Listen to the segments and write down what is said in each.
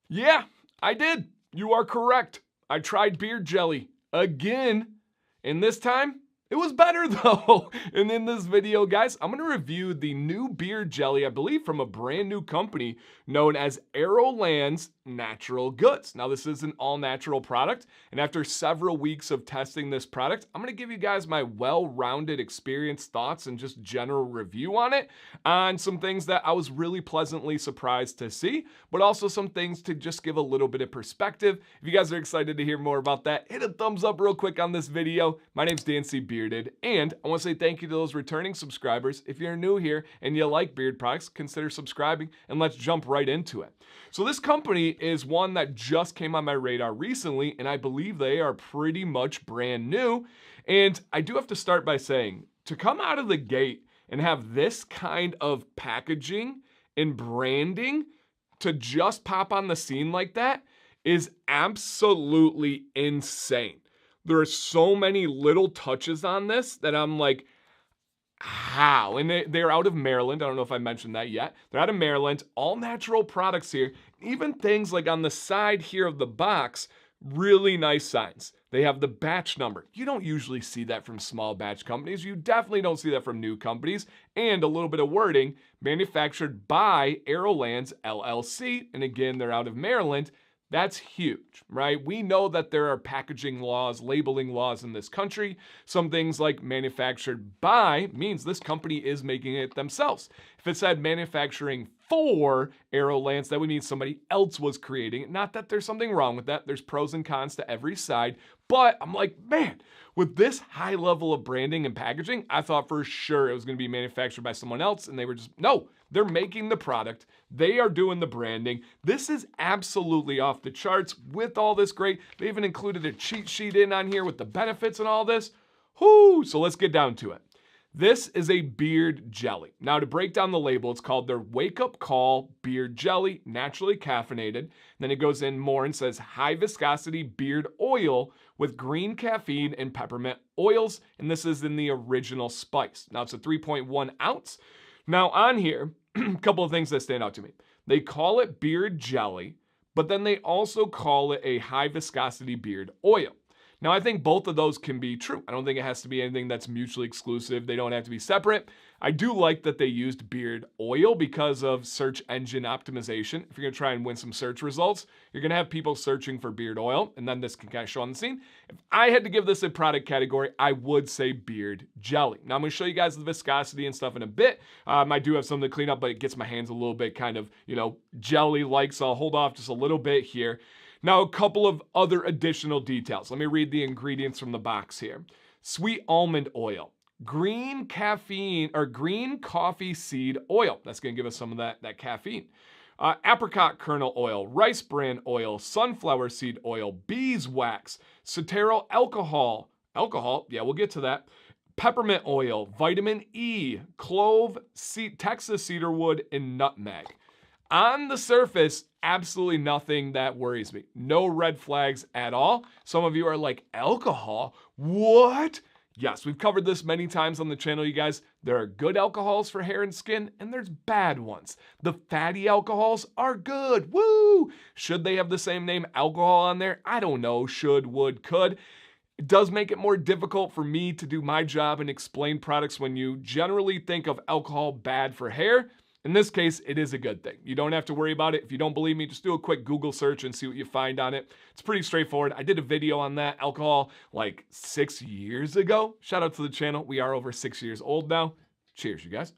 Yeah, I did. You are correct. I tried beard jelly again, and this time it was better though. And in this video, guys, I'm going to review the new beard jelly, I believe from a brand new company known as Arrowlands Natural Goods. Now, this is an all-natural product, and after several weeks of testing this product, I'm going to give you guys my well-rounded experience, thoughts, and just general review on it, on some things that I was really pleasantly surprised to see, but also some things to just give a little bit of perspective. If you guys are excited to hear more about that, hit a thumbs up real quick on this video. My name's Dan C. Bearded, and I want to say thank you to those returning subscribers. If you're new here and you like beard products, consider subscribing, and let's jump right into it. So this company is one that just came on my radar recently, and I believe they are pretty much brand new. And I do have to start by saying, to come out of the gate and have this kind of packaging and branding to just pop on the scene like that is absolutely insane. There are so many little touches on this that I'm like, how? And they're out of Maryland. I don't know if I mentioned that yet. They're out of Maryland, all natural products here. Even things like on the side here of the box, really nice signs. They have the batch number. You don't usually see that from small batch companies. You definitely don't see that from new companies. And a little bit of wording, manufactured by Arrowlands LLC. And again, they're out of Maryland. That's huge, right? We know that there are packaging laws, labeling laws in this country. Some things like manufactured by means this company is making it themselves. If it said manufacturing for Arrowlands, that would mean somebody else was creating it. Not that there's something wrong with that. There's pros and cons to every side. But I'm like, man, with this high level of branding and packaging, I thought for sure it was going to be manufactured by someone else. And they were just, no, they're making the product. They are doing the branding. This is absolutely off the charts with all this great. They even included a cheat sheet in on here with the benefits and all this. Whoo! So let's get down to it. This is a beard jelly. Now, to break down the label, it's called their Wake Up Call Beard Jelly, naturally caffeinated. Then it goes in more and says high viscosity beard oil with green caffeine and peppermint oils. And this is in the original spice. Now, it's a 3.1 ounce. Now, on here, a couple of things that stand out to me. They call it beard jelly, but then they also call it a high viscosity beard oil. Now, I think both of those can be true. I don't think it has to be anything that's mutually exclusive. They don't have to be separate. I do like that they used beard oil because of search engine optimization. If you're going to try and win some search results, you're going to have people searching for beard oil, and then this can kind of show on the scene. If I had to give this a product category, I would say beard jelly. Now, I'm going to show you guys the viscosity and stuff in a bit. I do have something to clean up, but it gets my hands a little bit kind of, jelly-like, so I'll hold off just a little bit here. Now, a couple of other additional details. Let me read the ingredients from the box here. Sweet almond oil, green caffeine or green coffee seed oil. That's going to give us some of that caffeine. Apricot kernel oil, rice bran oil, sunflower seed oil, beeswax, cetearyl alcohol. Alcohol, yeah, we'll get to that. Peppermint oil, vitamin E, clove, Texas cedarwood, and nutmeg. On the surface, absolutely nothing that worries me. No red flags at all. Some of you are like, alcohol? What? Yes, we've covered this many times on the channel, you guys. There are good alcohols for hair and skin, and there's bad ones. The fatty alcohols are good. Woo! Should they have the same name alcohol on there? I don't know. Should, would, could. It does make it more difficult for me to do my job and explain products when you generally think of alcohol bad for hair. In this case, it is a good thing. You don't have to worry about it. If you don't believe me, just do a quick Google search and see what you find on it. It's pretty straightforward. I did a video on that alcohol like 6 years ago. Shout out to the channel. We are over 6 years old now. Cheers, you guys.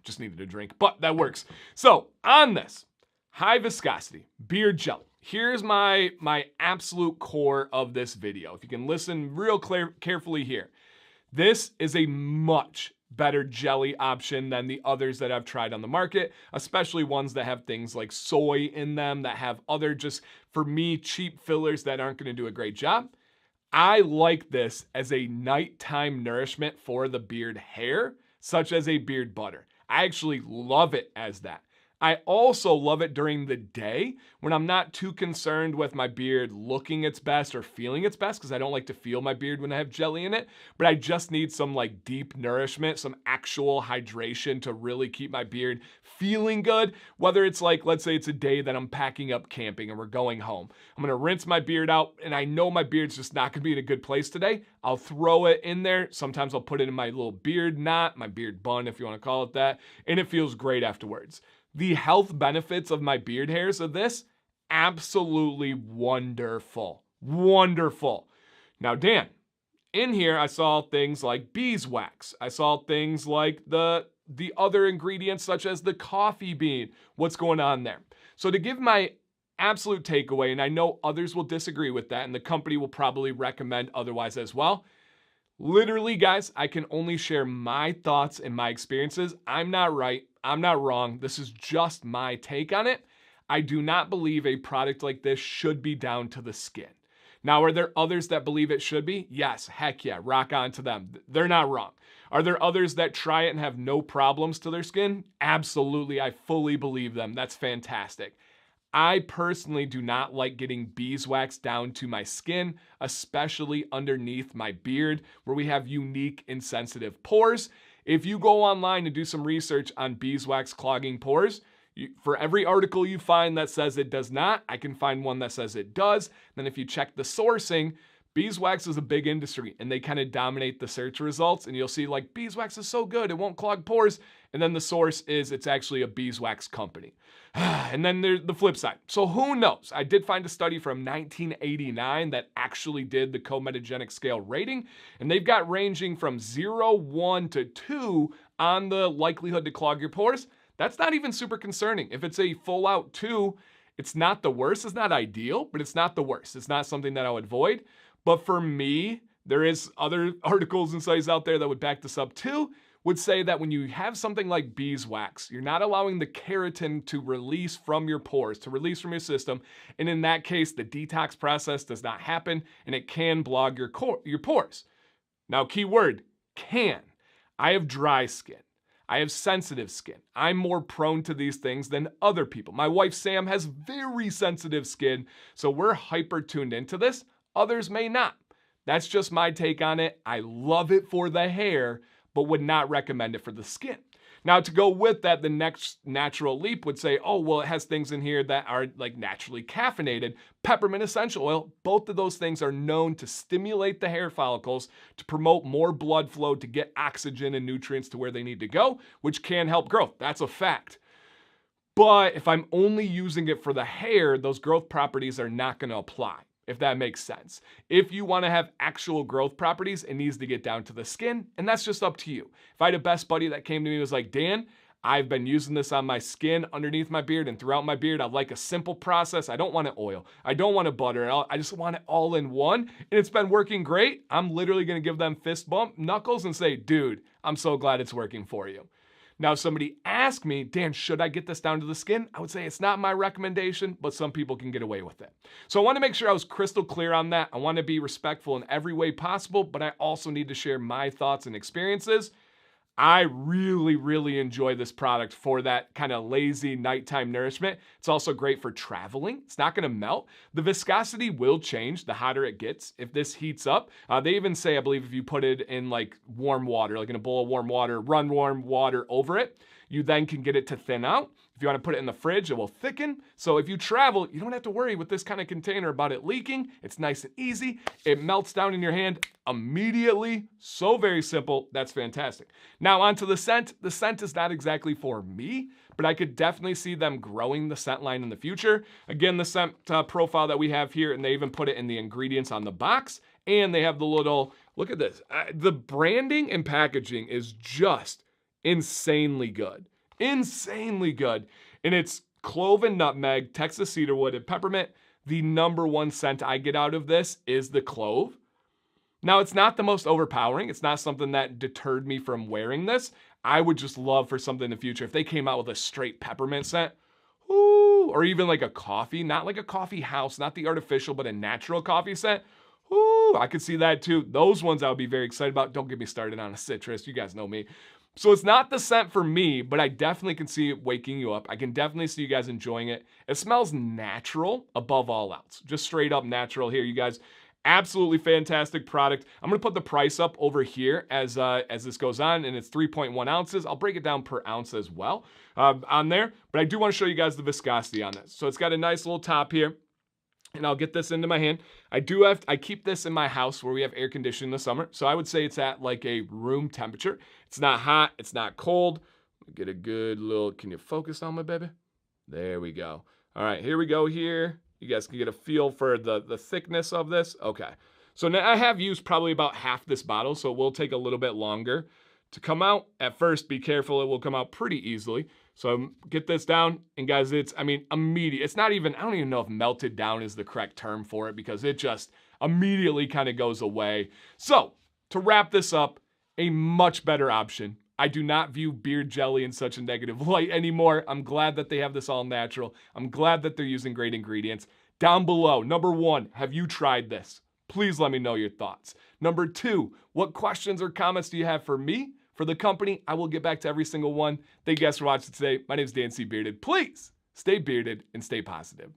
Just needed a drink, but that works. So on this, high viscosity, beard jelly. Here's my absolute core of this video. If you can listen real carefully here. This is a much better jelly option than the others that I've tried on the market, especially ones that have things like soy in them, that have other just, for me, cheap fillers that aren't going to do a great job. I like this as a nighttime nourishment for the beard hair, such as a beard butter. I actually love it as that. I also love it during the day when I'm not too concerned with my beard looking its best or feeling its best, because I don't like to feel my beard when I have jelly in it, but I just need some like deep nourishment, some actual hydration to really keep my beard feeling good. Whether it's like, let's say it's a day that I'm packing up camping and we're going home. I'm gonna rinse my beard out and I know my beard's just not gonna be in a good place today. I'll throw it in there. Sometimes I'll put it in my little beard knot, my beard bun if you wanna call it that, and it feels great afterwards. The health benefits of my beard hairs of this, absolutely wonderful. Wonderful. Now, Dan, in here I saw things like beeswax. I saw things like the other ingredients such as the coffee bean. What's going on there? So to give my absolute takeaway, and I know others will disagree with that, and the company will probably recommend otherwise as well. Literally, guys, I can only share my thoughts and my experiences. I'm not right. I'm not wrong. This is just my take on it. I do not believe a product like this should be down to the skin. Now, are there others that believe it should be? Yes, heck yeah, rock on to them. They're not wrong. Are there others that try it and have no problems to their skin? Absolutely, I fully believe them. That's fantastic. I personally do not like getting beeswax down to my skin, especially underneath my beard, where we have unique and sensitive pores. If you go online and do some research on beeswax clogging pores, for every article you find that says it does not, I can find one that says it does. Then if you check the sourcing, beeswax is a big industry and they kind of dominate the search results, and you'll see like beeswax is so good, it won't clog pores. And then the source is it's actually a beeswax company. And then there's the flip side. So who knows? I did find a study from 1989 that actually did the co-metagenic scale rating, and they've got ranging from 0, 1 to 2 on the likelihood to clog your pores. That's not even super concerning. If it's a full out 2, it's not the worst. It's not ideal, but it's not the worst. It's not something that I would avoid. But for me, there is other articles and studies out there that would back this up too, would say that when you have something like beeswax, you're not allowing the keratin to release from your pores, to release from your system. And in that case, the detox process does not happen and it can clog your pores. Now, key word, can. I have dry skin. I have sensitive skin. I'm more prone to these things than other people. My wife, Sam, has very sensitive skin, so we're hyper tuned into this. Others may not. That's just my take on it. I love it for the hair, but would not recommend it for the skin. Now, to go with that, the next natural leap would say, oh, well, it has things in here that are like naturally caffeinated. Peppermint essential oil, both of those things are known to stimulate the hair follicles, to promote more blood flow, to get oxygen and nutrients to where they need to go, which can help growth. That's a fact. But if I'm only using it for the hair, those growth properties are not going to apply, if that makes sense. If you want to have actual growth properties, it needs to get down to the skin, and that's just up to you. If I had a best buddy that came to me and was like, Dan, I've been using this on my skin, underneath my beard, and throughout my beard. I like a simple process. I don't want it oil. I don't want it butter. I just want it all in one, and it's been working great. I'm literally going to give them fist bump, knuckles, and say, dude, I'm so glad it's working for you. Now, if somebody asked me, Dan, should I get this down to the skin? I would say it's not my recommendation, but some people can get away with it. So I want to make sure I was crystal clear on that. I want to be respectful in every way possible, but I also need to share my thoughts and experiences. I really, really enjoy this product for that kind of lazy nighttime nourishment. It's also great for traveling. It's not going to melt. The viscosity will change the hotter it gets if this heats up. They even say, I believe, if you put it in like warm water, like in a bowl of warm water, run warm water over it, you then can get it to thin out. If you want to put it in the fridge, it will thicken. So if you travel, you don't have to worry with this kind of container about it leaking. It's nice and easy. It melts down in your hand immediately. So very simple. That's fantastic. Now onto the scent. The scent is not exactly for me, but I could definitely see them growing the scent line in the future. Again, the scent profile that we have here, and they even put it in the ingredients on the box, and they have the little, look at this. The branding and packaging is just insanely good. Insanely good. And it's clove and nutmeg, Texas cedarwood, and peppermint. The number one scent I get out of this is the clove. Now, it's not the most overpowering. It's not something that deterred me from wearing this. I would just love for something in the future. If they came out with a straight peppermint scent, ooh, or even like a coffee, not like a coffee house, not the artificial, but a natural coffee scent, ooh, I could see that too. Those ones I would be very excited about. Don't get me started on a citrus. You guys know me. So it's not the scent for me, but I definitely can see it waking you up. I can definitely see you guys enjoying it. It smells natural above all else. Just straight up natural here, you guys. Absolutely fantastic product. I'm gonna put the price up over here as this goes on, and it's 3.1 ounces. I'll break it down per ounce as well on there, but I do wanna show you guys the viscosity on this. So it's got a nice little top here. And I'll get this into my hand. I keep this in my house where we have air conditioning in the summer. So I would say it's at like a room temperature. It's not hot, it's not cold. Get a good little, can you focus on me, baby? There we go. All right, here we go here. You guys can get a feel for the thickness of this. Okay, so now I have used probably about half this bottle, so it will take a little bit longer to come out. At first, be careful, it will come out pretty easily. So get this down, and guys, it's, I mean, immediate. It's not even, I don't even know if melted down is the correct term for it because it just immediately kind of goes away. So to wrap this up, a much better option. I do not view beard jelly in such a negative light anymore. I'm glad that they have this all natural. I'm glad that they're using great ingredients. Down below, number 1, have you tried this? Please let me know your thoughts. Number 2, what questions or comments do you have for me? For the company, I will get back to every single one. Thank you guys for watching today. My name is Dan C. Bearded. Please stay bearded and stay positive.